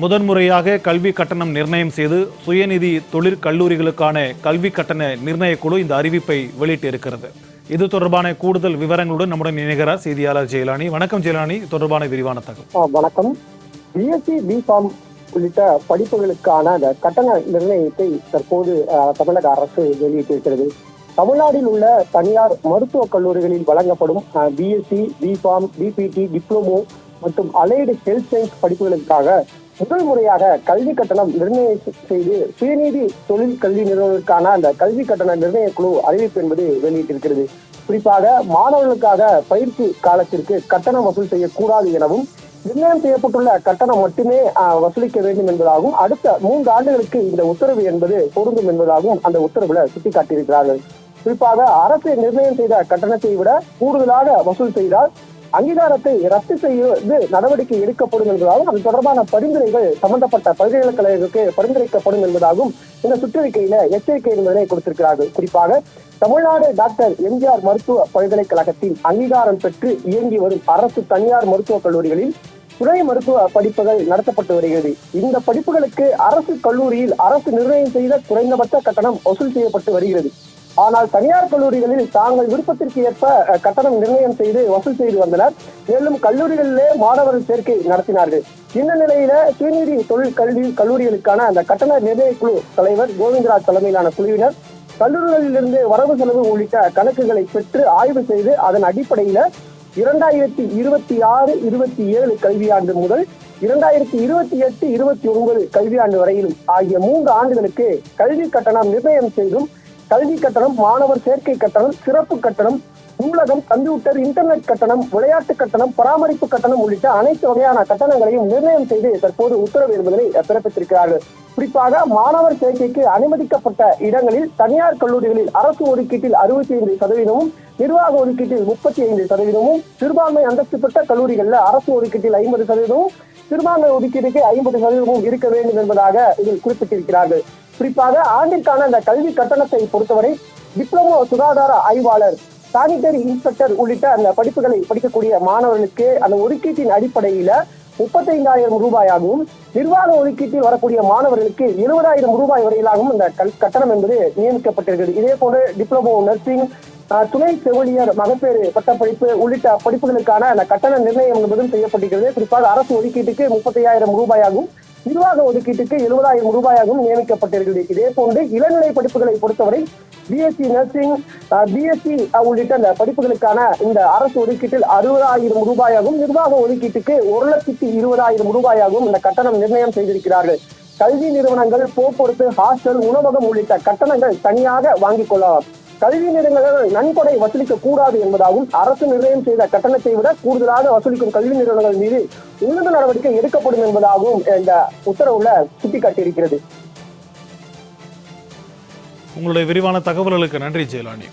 முதன்முறையாக கல்வி கட்டணம் நிர்ணயம் செய்து சுயநிதி தொழிற்கல்லூரிகளுக்கான கல்வி கட்டண நிர்ணய குழு இந்த அறிவிப்பை வெளியிட்டு இருக்கிறது. இது தொடர்பான கூடுதல் விவரங்களுடன் நம்முடன் இணைகிறார் செய்தியாளர் ஜெயலானி. வணக்கம் ஜெயலானி, தொடர்பான விரிவான தகவல். வணக்கம். பிஎஸ்சி பிஃபார்ம் உள்ளிட்ட படிப்புகளுக்கான கட்டண நிர்ணயத்தை தற்போது தமிழக அரசு வெளியிட்டிருக்கிறது. தமிழ்நாட்டில் உள்ள தனியார் மருத்துவக் கல்லூரிகளில் வழங்கப்படும் பிஎஸ்சி பிஃபார்ம் பிபிடி டிப்ளமோ மற்றும் அலைடு ஹெல்த் சயின்ஸ் படிப்புகளுக்காக முதல் முறையாக கல்வி கட்டணம் நிர்ணயம் செய்து சுயநீதி தொழில் கல்வி நிறுவனங்களுக்கான அந்த கல்வி கட்டண நிர்ணய குழு அறிவிப்பு என்பது வெளியிட்டிருக்கிறது. குறிப்பாக மாணவர்களுக்காக பயிற்சி காலத்திற்கு கட்டணம் வசூல் செய்யக்கூடாது எனவும் நிர்ணயம் செய்யப்பட்டுள்ள கட்டணம் மட்டுமே வசூலிக்க வேண்டும் என்பதாகவும் அடுத்த 3 ஆண்டுகளுக்கு இந்த உத்தரவு என்பது பொருந்தும் என்பதாகவும் அந்த உத்தரவுல சுட்டிக்காட்டியிருக்கிறார்கள். குறிப்பாக அரசு நிர்ணயம் செய்த கட்டணத்தை விட கூடுதலாக வசூல் செய்தால் அங்கீகாரத்தை ரத்து செய்வது நடவடிக்கை எடுக்கப்படும் என்பதாகவும் அது தொடர்பான பரிந்துரைகள் சம்பந்தப்பட்ட பல்கலைக்கழகங்களுக்கு பரிந்துரைக்கப்படும் என்பதாகவும் இந்த சுற்றறிக்கையில எச்சரிக்கை என்பதை கொடுத்திருக்கிறார்கள். குறிப்பாக தமிழ்நாடு டாக்டர் எம்ஜிஆர் மருத்துவ பல்கலைக்கழகத்தின் அங்கீகாரம் பெற்று இயங்கி வரும் அரசு தனியார் மருத்துவக் கல்லூரிகளில் துணை மருத்துவ படிப்புகள் நடத்தப்பட்டு வருகிறது. இந்த படிப்புகளுக்கு அரசு கல்லூரியில் அரசு நிர்ணயம் செய்த குறைந்தபட்ச கட்டணம் வசூல் செய்யப்பட்டு வருகிறது. ஆனால் தனியார் கல்லூரிகளில் தாங்கள் விருப்பத்திற்கு ஏற்ப கட்டணம் நிர்ணயம் செய்து வசூல் செய்து வந்தனர். மேலும் கல்லூரிகளிலே மாணவர் சேர்க்கை நடத்தினார்கள். இந்த நிலையில சுயநீதி தொழில் கல்லூரிகளுக்கான அந்த கட்டண நிர்ணய குழு தலைவர் கோவிந்தராஜ் தலைமையிலான குழுவினர் கல்லூரிகளிலிருந்து வரவு செலவு உள்ளிட்ட கணக்குகளை பெற்று ஆய்வு செய்து அதன் அடிப்படையில 2026-27 கல்வியாண்டு முதல் 2028-29 கல்வியாண்டு வரையிலும் ஆகிய 3 ஆண்டுகளுக்கு கல்வி கட்டணம் நிர்ணயம் செய்தும் கல்வி கட்டணம், மாணவர் சேர்க்கை கட்டணம், சிறப்பு கட்டணம், நூலகம், கம்ப்யூட்டர், இன்டர்நெட் கட்டணம், விளையாட்டு கட்டணம், பராமரிப்பு கட்டணம் உள்ளிட்ட அனைத்து வகையான கட்டணங்களையும் நிர்ணயம் செய்து தற்போது உத்தரவு என்பதனை பிறப்பித்திருக்கிறார்கள். குறிப்பாக மாணவர் சேர்க்கைக்கு அனுமதிக்கப்பட்ட இடங்களில் தனியார் கல்லூரிகளில் அரசு ஒதுக்கீட்டில் 65%, நிர்வாக ஒதுக்கீட்டில் 35%, சிறுபான்மை அந்தஸ்து பெற்ற கல்லூரிகளில் அரசு ஒதுக்கீட்டில் 50%, சிறுபான்மை ஒதுக்கீட்டுக்கு 50% இருக்க வேண்டும் என்பதாக இதில் குறிப்பிட்டிருக்கிறார்கள். குறிப்பாக ஆண்டிற்கான அந்த கல்வி கட்டணத்தை பொறுத்தவரை டிப்ளமோ சுகாதார ஆய்வாளர், சானிட்டரி இன்ஸ்பெக்டர் உள்ளிட்ட அந்த படிப்புகளை படிக்கக்கூடிய மாணவர்களுக்கு அந்த ஒதுக்கீட்டின் அடிப்படையில 35,000 ரூபாயாகவும், நிர்வாக ஒதுக்கீட்டில் வரக்கூடிய மாணவர்களுக்கு 70,000 ரூபாய் வரையிலாகவும் இந்த கட்டணம் என்பது நியமிக்கப்பட்டிருக்கிறது. இதே போன்று டிப்ளமோ நர்சிங், துணை செவிலியர், மகப்பேறு பட்டப்படிப்பு உள்ளிட்ட படிப்புகளுக்கான அந்த கட்டண நிர்ணயம் என்பதும் செய்யப்பட்டிருக்கிறது. குறிப்பாக அரசு ஒதுக்கீட்டுக்கு 35,000 ரூபாயாகவும், நிர்வாக ஒதுக்கீட்டுக்கு 70,000 ரூபாயாகவும் நியமிக்கப்பட்டிருக்கிறது. இதே போன்று இளநிலை படிப்புகளை பொறுத்தவரை பிஎஸ்சி நர்சிங், பிஎஸ்சி உள்ளிட்ட அந்த படிப்புகளுக்கான இந்த அரசு ஒதுக்கீட்டில் 60,000 ரூபாயாகவும், நிர்வாக ஒதுக்கீட்டுக்கு 1,20,000 ரூபாயாகவும் இந்த கட்டணம் நிர்ணயம் செய்திருக்கிறார்கள். கல்வி நிறுவனங்கள் போக்குவரத்து, ஹாஸ்டல், உணவகம் உள்ளிட்ட கட்டணங்கள் தனியாக வாங்கிக் கொள்ளலாம். கல்வி நிறுவனங்கள் நன்கொடை வசூலிக்க கூடாது என்பதாகவும் அரசு நிர்ணயம் செய்த கட்டணத்தை விட கூடுதலாக வசூலிக்கும் கல்வி நிறுவனங்கள் மீது ஒழுங்கு நடவடிக்கை எடுக்கப்படும் என்பதாகவும் இந்த உத்தரவுல சுட்டிக்காட்டியிருக்கிறது. உங்களுடைய விரிவான தகவல்களுக்கு நன்றி ஜெயலானி.